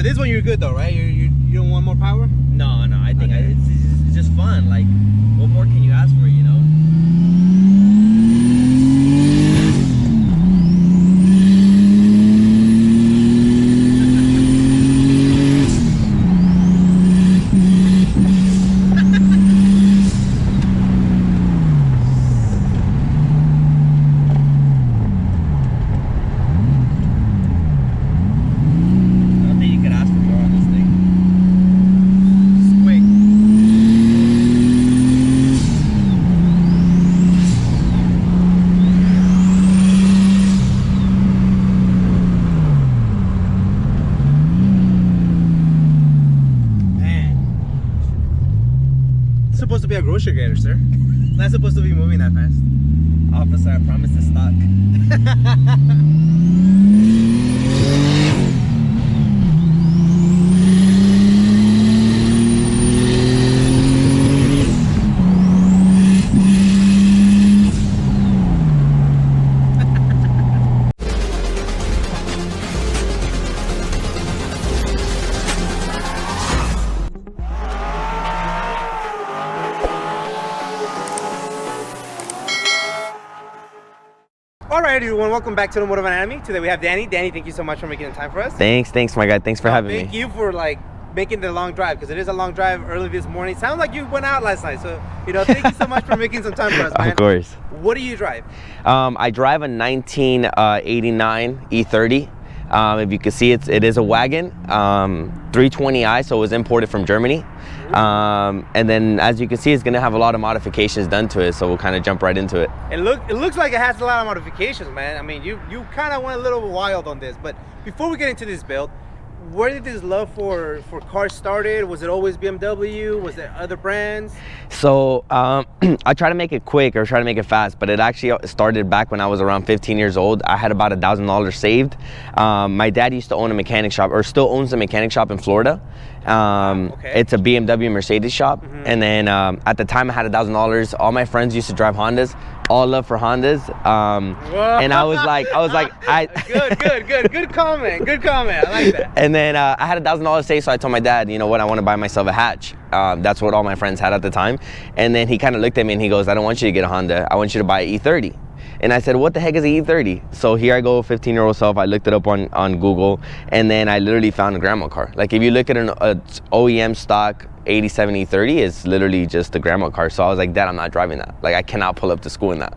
for this one, you're good though, right? You don't want more power? No, I think it's just fun. Like, what more can you ask for, you know? Supposed to be a grocery getter, sir. It's not supposed to be moving that fast. Officer, I promise to stock. Alright everyone, welcome back to the Motive Anatomy. Today we have Danny. Danny, thank you so much for making the time for us. Thanks my guy. Thanks for having me. Thank you for like making the long drive, because it is a long drive early this morning. Sounds like you went out last night, so you know, thank you so much for making some time for us, man. Of course. What do you drive? I drive a 1989 E30. If you can see, it is a wagon, 320i, so it was imported from Germany. And then, as you can see, it's going to have a lot of modifications done to it, so we'll kind of jump right into it. It looks like it has a lot of modifications, man. I mean, you kind of went a little wild on this, but before we get into this build, where did this love for cars started? Was it always BMW? Was there other brands? So I try to make it quick or try to make it fast, but it actually started back when I was around 15 years old. I had about $1,000 saved. My dad used to own a mechanic shop, or still owns a mechanic shop in Florida. Okay. It's a BMW Mercedes shop. And then at the time I had $1,000. All my friends used to drive Hondas. All love for Hondas. And I was like, good comment. I like that. And then I had $1,000 saved, so I told my dad, you know what, I want to buy myself a hatch. That's what all my friends had at the time. And then he kind of looked at me and he goes, I don't want you to get a Honda. I want you to buy an E30. And I said, what the heck is an E30? So here I go, 15-year-old self. I looked it up on Google, and then I literally found a grandma car. Like, if you look at an OEM stock 87 E30, it's literally just a grandma car. So I was like, Dad, I'm not driving that. Like, I cannot pull up to school in that.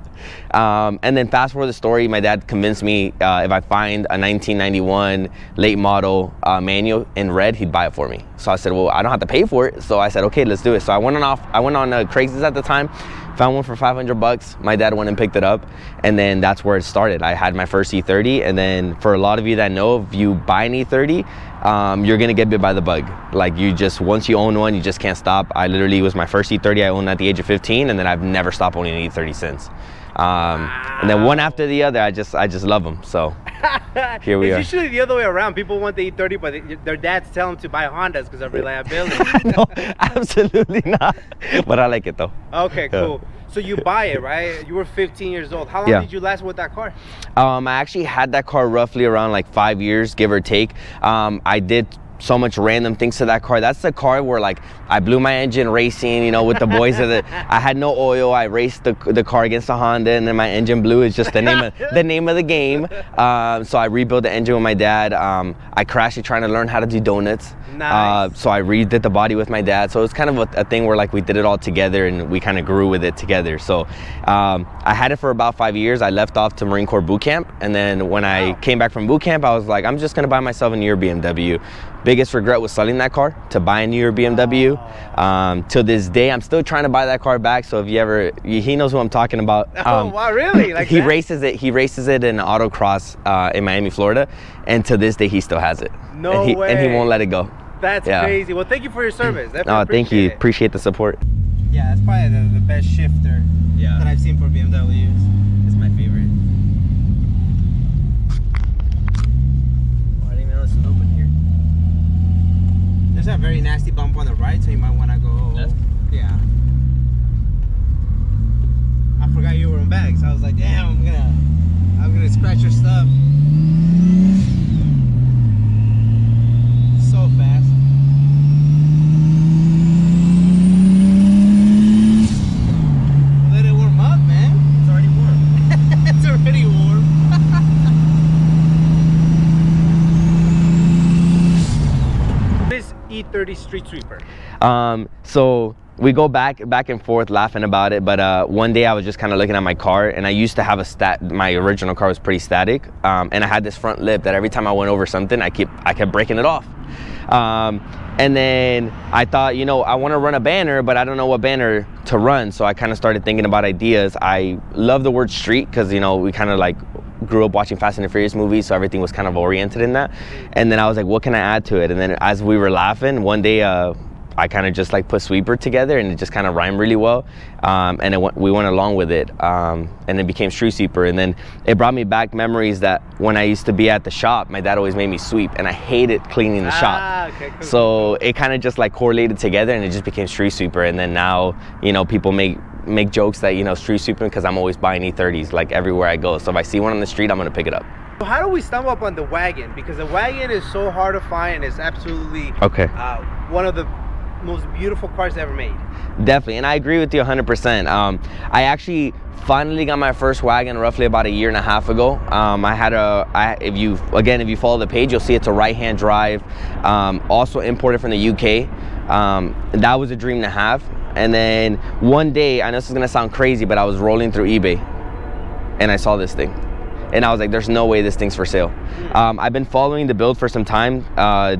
And then fast forward the story, my dad convinced me if I find a 1991 late model manual in red, he'd buy it for me. So I said, well, I don't have to pay for it. So I said, okay, let's do it. So I went on Craigslist at the time, found one for $500. My dad went and picked it up, and then that's where it started. I had my first E30, and then for a lot of you that know, if you buy an E30, you're gonna get bit by the bug. Like, once you own one, you just can't stop. I literally, was my first E30 I owned at the age of 15, and then I've never stopped owning an E30 since. And then one after the other, I just love them. So here we are. It's usually the other way around. People want the E30, but their dads tell them to buy Hondas because of reliability. No, absolutely not. But I like it though. Okay, cool. So you buy it, right? You were 15 years old. How long did you last with that car? I actually had that car roughly around like 5 years, give or take. I did so much random things to that car. That's the car where, like, I blew my engine racing, you know, with the boys. I had no oil. I raced the car against a Honda, and then my engine blew. It's just the name of the game. So I rebuilt the engine with my dad. I crashed it trying to learn how to do donuts. Nice. So I redid the body with my dad. So it's kind of a thing where, like, we did it all together, and we kind of grew with it together. So I had it for about 5 years. I left off to Marine Corps boot camp, and then when I came back from boot camp, I was like, I'm just gonna buy myself a newer BMW. Biggest regret was selling that car to buy a newer BMW. Till this day, I'm still trying to buy that car back. So if you ever, he knows who I'm talking about. Oh wow, really? Like he races it. He races it in autocross in Miami, Florida, and to this day he still has it. No way. And he won't let it go. That's crazy. Well, thank you for your service. Thank you. Appreciate the support. Yeah, it's probably the best shifter that I've seen for BMWs. It's my favorite. Oh, I didn't even know this was open here. There's a very nasty bump on the right, so you might want to go left. Yeah. I forgot you were in bags. I was like, damn, I'm gonna scratch your stuff. So E30 Street Sweeper? So we go back and forth laughing about it, but one day I was just kind of looking at my car, and I used to have my original car was pretty static, and I had this front lip that every time I went over something, I kept breaking it off. And then I thought, you know, I want to run a banner, but I don't know what banner to run. So I kind of started thinking about ideas. I love the word street because, you know, we kind of like grew up watching Fast and the Furious movies, so everything was kind of oriented in that. And then I was like, what can I add to it? And then as we were laughing, one day I kind of just like put sweeper together, and it just kind of rhymed really well. And we went along with it, and it became Street Sweeper. And then it brought me back memories that when I used to be at the shop, my dad always made me sweep, and I hated cleaning the shop. Okay, cool. So it kind of just like correlated together, and it just became Street Sweeper. And then now, you know, people make jokes that, you know, Street Sweeping because I'm always buying E30s like everywhere I go. So if I see one on the street, I'm gonna pick it up. So how do we stumble up on the Wagon? Because the Wagon is so hard to find, and it's absolutely one of the most beautiful cars ever made. Definitely, and I agree with you 100%. I actually finally got my first Wagon roughly about a year and a half ago. If you follow the page, you'll see it's a right-hand drive, also imported from the UK. That was a dream to have. And then one day, I know this is gonna sound crazy, but I was rolling through eBay, and I saw this thing. And I was like, there's no way this thing's for sale. I've been following the build for some time.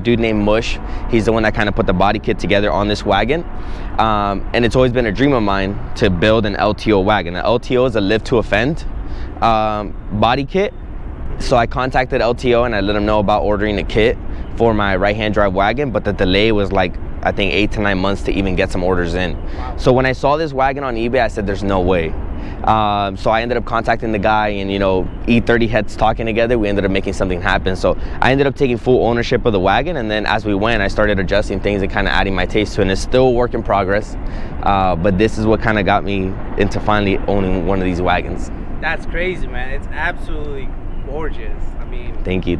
Dude named Mush, he's the one that kind of put the body kit together on this Wagon. And it's always been a dream of mine to build an LTO Wagon. An LTO is a live to offend body kit. So I contacted LTO and I let them know about ordering a kit for my right-hand drive Wagon, but the delay was like, I think 8 to 9 months to even get some orders in. Wow. So when I saw this Wagon on eBay, I said, there's no way. So I ended up contacting the guy, and, you know, E30 heads talking together, we ended up making something happen. So I ended up taking full ownership of the Wagon, and then as we went, I started adjusting things and kind of adding my taste to it, and it's still a work in progress. But this is what kind of got me into finally owning one of these Wagons. That's crazy, man. It's absolutely gorgeous. I mean, thank you.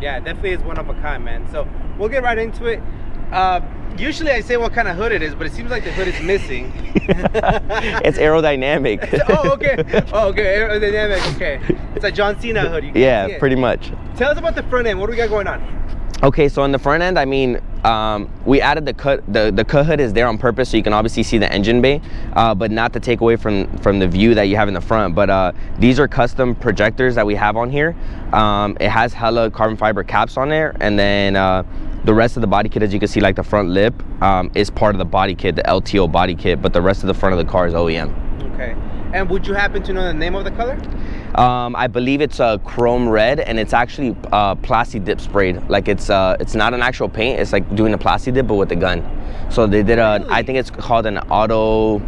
Yeah, it definitely is one of a kind, man. So we'll get right into it. Usually I say what kind of hood it is, but it seems like the hood is missing. It's aerodynamic. Oh, okay. Aerodynamic, okay. It's a John Cena hood. Yeah, pretty much. Tell us about the front end. What do we got going on? Okay, so on the front end, I mean, we added the cut. The cut hood is there on purpose, so you can obviously see the engine bay, but not to take away from the view that you have in the front. But these are custom projectors that we have on here. It has hella carbon fiber caps on there, and then the rest of the body kit, as you can see, like the front lip, is part of the body kit, the LTO body kit, but the rest of the front of the car is OEM. Okay. And would you happen to know the name of the color? I believe it's a chrome red, and it's actually plasti dip sprayed. Like it's not an actual paint. It's like doing a plasti dip, but with a gun. So they did a, I think it's called an auto,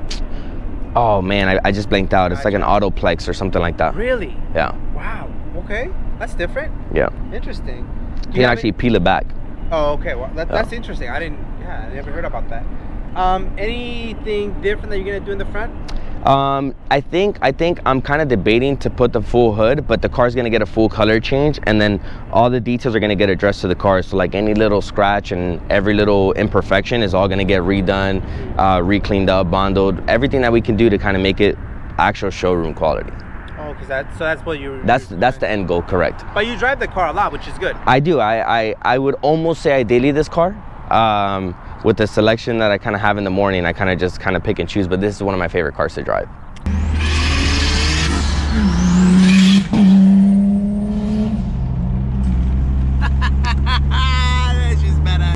oh man, I just blanked out. It's like an autoplex or something like that. Really? Yeah. Wow. Okay. That's different. Yeah. Interesting. You can actually peel it back. Oh, okay. Well, that's interesting. I never heard about that. Anything different that you're gonna do in the front? I think I'm kind of debating to put the full hood, but the car's gonna get a full color change, and then all the details are gonna get addressed to the car. So like any little scratch and every little imperfection is all gonna get redone, re-cleaned up, bonded, everything that we can do to kind of make it actual showroom quality. Oh, because that's what you. That's the end goal, correct? But you drive the car a lot, which is good. I do. I would almost say I daily this car. With the selection that I kind of have in the morning, I kind of pick and choose, but this is one of my favorite cars to drive.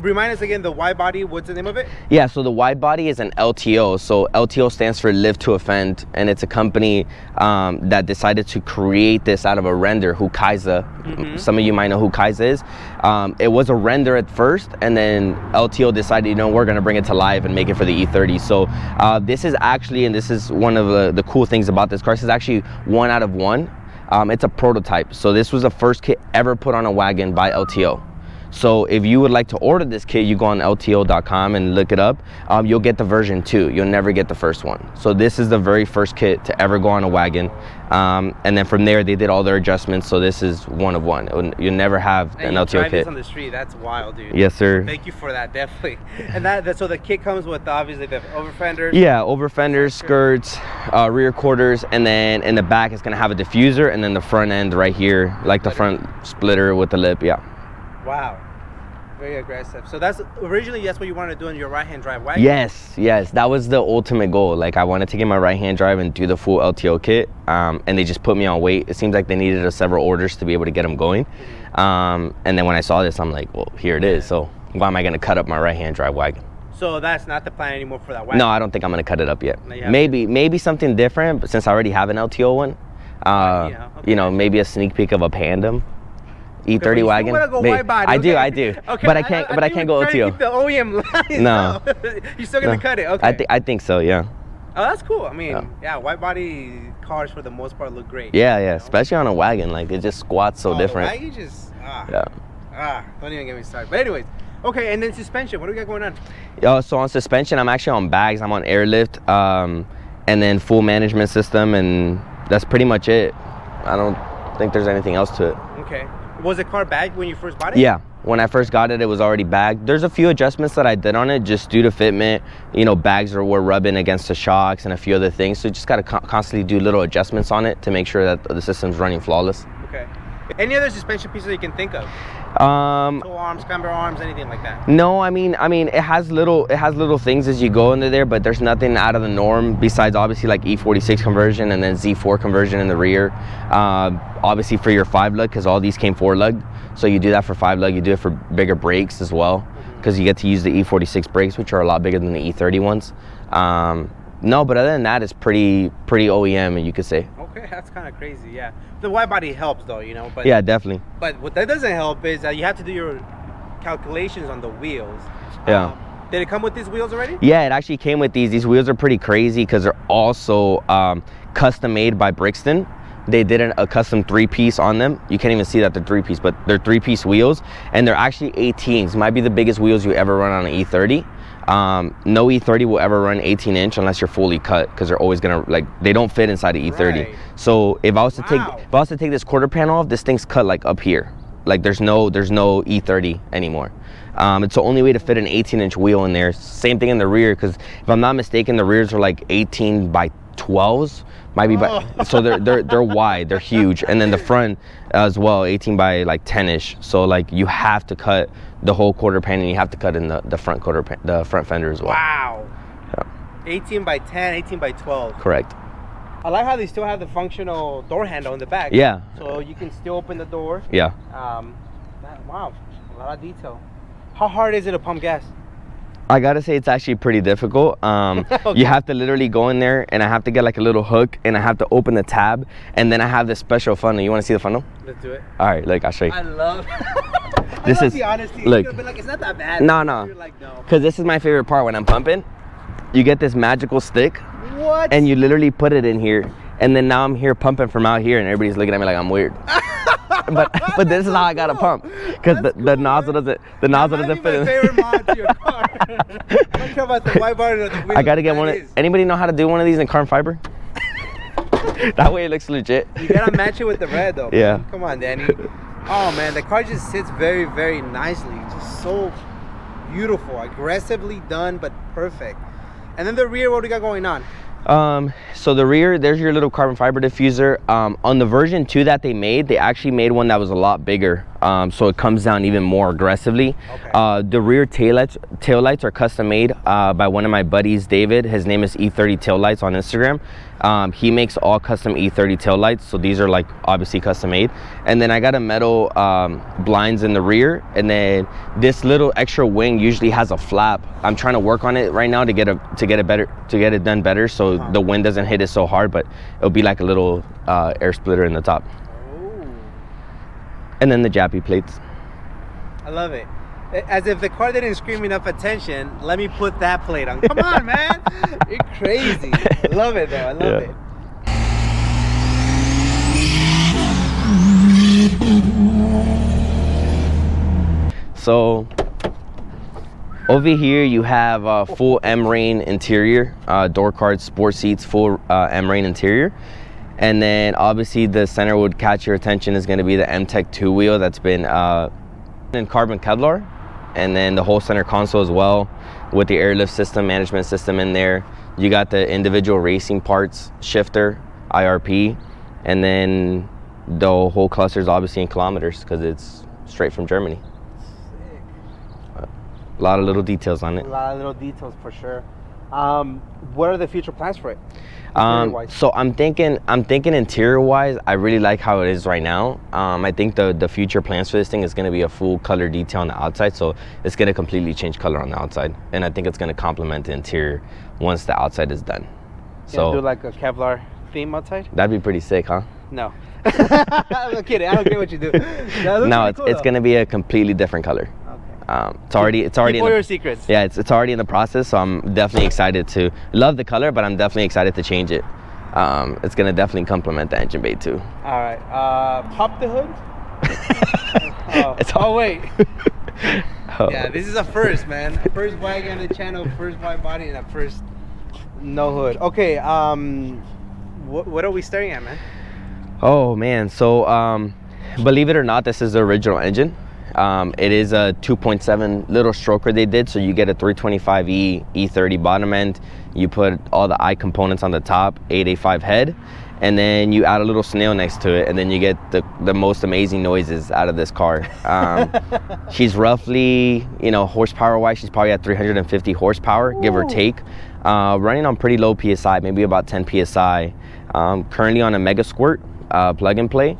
Remind us again, the Widebody, what's the name of it? Yeah, so the Widebody is an LTO. So LTO stands for Live to Offend, and it's a company that decided to create this out of a render, Hukaiza. Mm-hmm. Some of you might know who Hukaiza is. It was a render at first, and then LTO decided, you know, we're gonna bring it to life and make it for the E30. So this is actually, and this is one of the cool things about this car, this is actually 1 out of 1. It's a prototype. So this was the first kit ever put on a Wagon by LTO. So if you would like to order this kit, you go on LTO.com and look it up. You'll get the version 2. You'll never get the first one. So this is the very first kit to ever go on a Wagon. And then from there, they did all their adjustments. So this is 1 of 1. You'll never have an LTO drive kit. This on the street. That's wild, dude. Yes, sir. Thank you for that, definitely. And so the kit comes with obviously the over fenders. Yeah, over fenders, skirts, rear quarters, and then in the back it's gonna have a diffuser, and then the front end right here, like the front splitter with the lip. Yeah. Wow. Very aggressive. So that's originally that's what you wanted to do in your right-hand drive wagon. Yes, that was the ultimate goal. Like I wanted to get my right-hand drive and do the full LTO kit, and they just put me on wait. It seems like they needed several orders to be able to get them going. And then when I saw this, I'm like, well, here it is. So why am I going to cut up my right-hand drive wagon? So that's not the plan anymore for that wagon? No, I don't think I'm going to cut it up yet. Maybe something different, but since I already have an LTO one, you know, maybe a sneak peek of a Pandem. E30 wagon. Go Widebody, I do. Okay, but I can't go LTO. Keep the OEM line. No. You're still gonna cut it. Okay. I think so. Yeah. Oh, that's cool. I mean, yeah, Widebody cars for the most part look great. Yeah, especially on a wagon. Like it just squats so different. The wagon just don't even get me started. But anyways, okay, and then suspension. What do we got going on? So on suspension, I'm actually on bags. I'm on airlift, and then full management system, and that's pretty much it. I don't think there's anything else to it. Okay. Was the car bagged when you first bought it? Yeah, when I first got it, it was already bagged. There's a few adjustments that I did on it just due to fitment. You know, bags were rubbing against the shocks and a few other things. So you just got to constantly do little adjustments on it to make sure that the system's running flawless. Okay. Any other suspension pieces you can think of? Toe arms, camber arms, anything like that? No, I mean, it has little things as you go into there, but there's nothing out of the norm besides obviously like E46 conversion and then Z4 conversion in the rear. Obviously for your 5-lug, because all these came 4-lug, so you do that for 5-lug. You do it for bigger brakes as well, because you get to use the E46 brakes, which are a lot bigger than the E30 ones. No, but other than that, it's pretty OEM, you could say. Okay, that's kind of crazy. Yeah, the Widebody helps though, you know. But yeah, definitely. But what that doesn't help is that you have to do your calculations on the wheels. Yeah. Did it come with these wheels already? Yeah, it actually came with these. These wheels are pretty crazy because they're also custom made by Brixton. They did a custom 3-piece on them. You can't even see that they're 3-piece, but they're 3-piece wheels, and they're actually 18s. Might be the biggest wheels you ever run on an E30. No E30 will ever run 18-inch unless you're fully cut, because they're always gonna, like, they don't fit inside an E30. Right. So if I was to take this quarter panel off, this thing's cut like up here. Like there's no E30 anymore. It's the only way to fit an 18-inch wheel in there. Same thing in the rear, because if I'm not mistaken, the rears are like 18 by 12s. Might be so they're wide, they're huge, and then the front as well, 18 by like 10ish. So like you have to cut the whole quarter panel, and you have to cut in the front the front fender as well. Wow. Yeah. 18 by 10, 18 by 12. Correct. I like how they still have the functional door handle in the back. Yeah. So you can still open the door. Yeah. Wow, a lot of detail. How hard is it to pump gas? I gotta say it's actually pretty difficult. Okay. You have to literally go in there, and I have to get like a little hook, and I have to open the tab, and then I have this special funnel. You want to see the funnel? Let's do it. All right, look, I'll show you. I love this is the honesty. Look, But like, it's not that bad. No. You're like, no. Because this is my favorite part when I'm pumping. You get this magical stick. What? And you literally put it in here, and then now I'm here pumping from out here, and everybody's looking at me like I'm weird. but this is how I gotta pump, because the nozzle doesn't fit in. My favorite mod to your car. Talk about the Widebody or the wheel. I gotta get one. Anybody know how to do one of these in carbon fiber? That way it looks legit. You gotta match it with the red though. Yeah. Man. Come on, Danny. Oh man, the car just sits very, very nicely. Just so beautiful, aggressively done, but perfect. And then the rear, what do we got going on? So the rear, there's your little carbon fiber diffuser. On the version 2 that they made, they actually made one that was a lot bigger, so it comes down even more aggressively. Okay. The rear taillights are custom made by one of my buddies, David. His name is E30 Taillights on Instagram. He makes all custom E30 taillights, so these are like obviously custom made. And then I got a metal blinds in the rear, and then this little extra wing usually has a flap. I'm trying to work on it right now to get it done better, so the wind doesn't hit it so hard, but it'll be like a little air splitter in the top. Oh. And then the jappy plates. I love it. As if the car didn't scream enough attention, let me put that plate on. Come on, man. You're crazy. I love it, though. I love it. So over here you have a full M-Rain interior, door cards, sport seats, full M-Rain interior. And then obviously the center would catch your attention is going to be the M-Tech 2 wheel that's been in carbon Kevlar. And then the whole center console as well, with the airlift system, management system in there. You got the individual racing parts, shifter, IRP, and then the whole cluster is obviously in kilometers because it's straight from Germany. Sick. A lot of little details on it. A lot of little details for sure. What are the future plans for it? So I'm thinking interior wise, I really like how it is right now. I think the future plans for this thing is going to be a full color detail on the outside, so it's going to completely change color on the outside, and I think it's going to complement the interior once the outside is done. So do like a Kevlar theme outside? That'd be pretty sick, huh? No. I'm kidding. I don't care what you do. No, it's going to be a completely different color. It's already Keep all your secrets. Yeah, it's already in the process, so I'm definitely excited to love the color, but I'm definitely excited to change it. It's gonna definitely complement the engine bay too. All right, pop the hood. Wait. Yeah, this is a first, man. A first wagon on the channel, first wide body, and a first no hood. Okay, what are we staring at, man? Oh man, so believe it or not, this is the original engine. It is a 2.7 little stroker they did, so you get a 325e E30 bottom end. You put all the I components on the top, 885 head, and then you add a little snail next to it, and then you get the most amazing noises out of this car. She's roughly, horsepower wise, she's probably at 350 horsepower, give or take, running on pretty low PSI, maybe about 10 PSI. Currently on a Mega Squirt plug and play.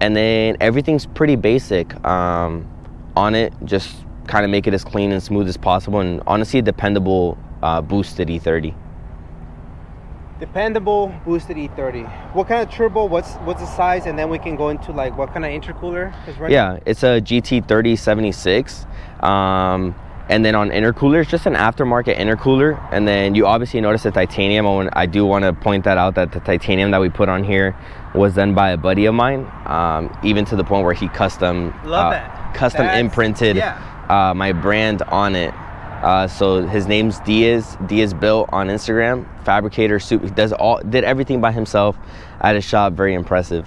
And then everything's pretty basic on it, just kind of make it as clean and smooth as possible, and honestly a dependable boosted E30. Dependable boosted E30. What kind of turbo, what's the size, and then we can go into like what kind of intercooler is running? Yeah, it's a GT3076. And then on intercooler, it's just an aftermarket intercooler. And then you obviously notice the titanium. I do want to point that out, that the titanium that we put on here was done by a buddy of mine, even to the point where he custom imprinted my brand on it. So his name's Diaz Built on Instagram, fabricator, he did everything by himself at his shop. Very impressive.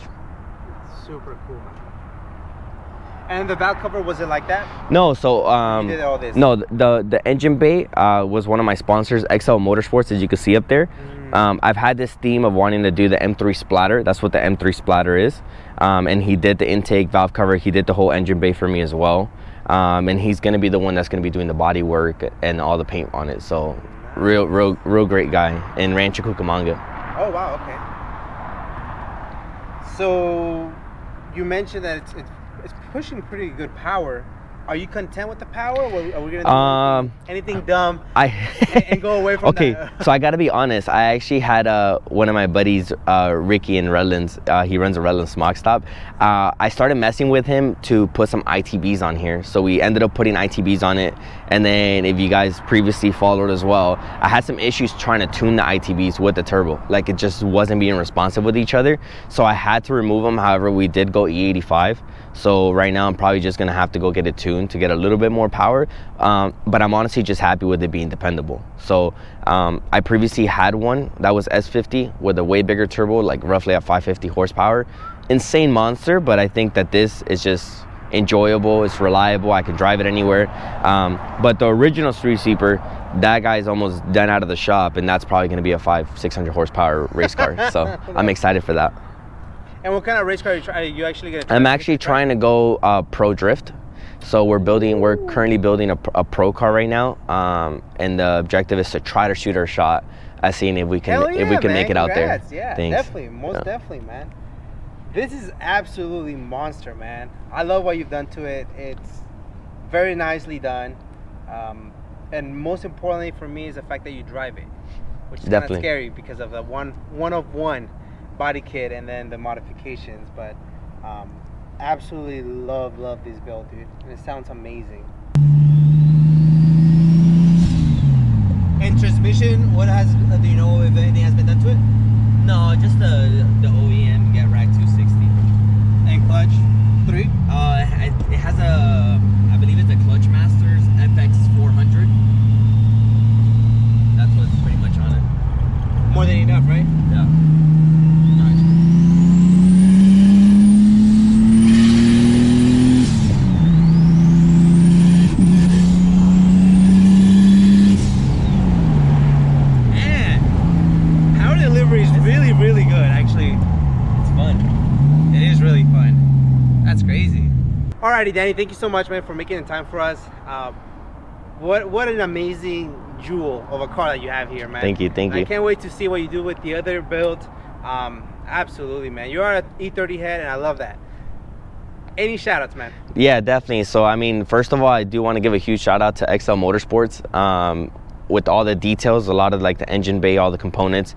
Super cool. And the valve cover, was it like that? No, so you did all this. No, the engine bay was one of my sponsors, XL Motorsports, as you can see up there. I've had this theme of wanting to do the M3 splatter. That's what the M3 splatter is. And he did the intake valve cover. He did the whole engine bay for me as well. And he's gonna be the one that's gonna be doing the body work and all the paint on it. So real great guy in Rancho Cucamonga. Oh wow, okay. So you mentioned that it's pushing pretty good power. Are you content with the power, or are we gonna do anything dumb and go away from that? Okay, so I gotta be honest. I actually had one of my buddies, Ricky in Redlands. He runs a Redlands Smog Stop. I started messing with him to put some ITBs on here. So we ended up putting ITBs on it. And then if you guys previously followed as well, I had some issues trying to tune the ITBs with the turbo. Like it just wasn't being responsive with each other. So I had to remove them. However, we did go E85. So right now I'm probably just gonna have to go get it tuned to get a little bit more power, but I'm honestly just happy with it being dependable. So I previously had one that was S50 with a way bigger turbo, like roughly at 550 horsepower. Insane monster, but I think that this is just enjoyable, it's reliable, I can drive it anywhere. But the original StreetSweeper, that guy's almost done out of the shop, and that's probably gonna be a 500-600 horsepower race car. So I'm excited for that. And what kind of race car are you actually going to try? I'm actually trying to go pro drift. So we're currently building a pro car right now. And the objective is to try to shoot our shot at seeing if we can make it out there. Yeah, definitely, definitely, man. This is absolutely monster, man. I love what you've done to it. It's very nicely done. And most importantly for me is the fact that you drive it, which is kind of scary because of the one of one body kit and then the modifications, but absolutely love this build, dude, and it sounds amazing. And transmission, do you know if anything has been done to it? No, just the OEM Get Rack 260. And clutch 3? It has I believe it's a Clutch Masters FX 400. That's what's pretty much on it. More than enough, right? Yeah. Really good, actually. It's fun. It is really fun. That's crazy. Alrighty, Danny, thank you so much, man, for making the time for us. what an amazing jewel of a car that you have here, man. Thank you, thank you. I can't wait to see what you do with the other build. Absolutely, man. You are an E30 head, and I love that. Any shout outs, man? Yeah, definitely. So, I mean, first of all, I do want to give a huge shout out to XL Motorsports. With all the details, a lot of like the engine bay, all the components.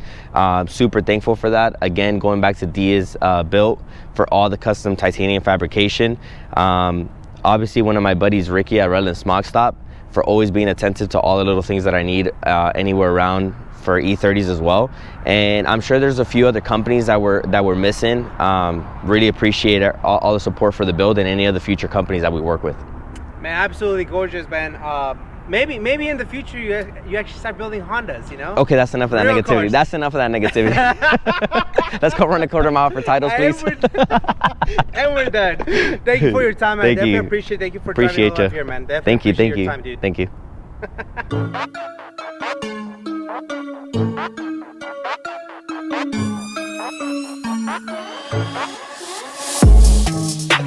Super thankful for that. Again, going back to Dia's built for all the custom titanium fabrication. Obviously, one of my buddies, Ricky at Redland Smog Stop, for always being attentive to all the little things that I need anywhere around for E30s as well. And I'm sure there's a few other companies that we're missing. Really appreciate all the support for the build and any other future companies that we work with. Man, absolutely gorgeous, man. Maybe in the future you actually start building Hondas, you know? Okay, that's enough of that Real negativity. cars. That's enough of that negativity. Let's go run a quarter mile for titles, please. And we're done. Thank you for your time, man. Thank Definitely you. appreciate. Thank you for Appreciate joining me you. up here, man. Definitely Thank you, appreciate thank your you, time, dude. thank you.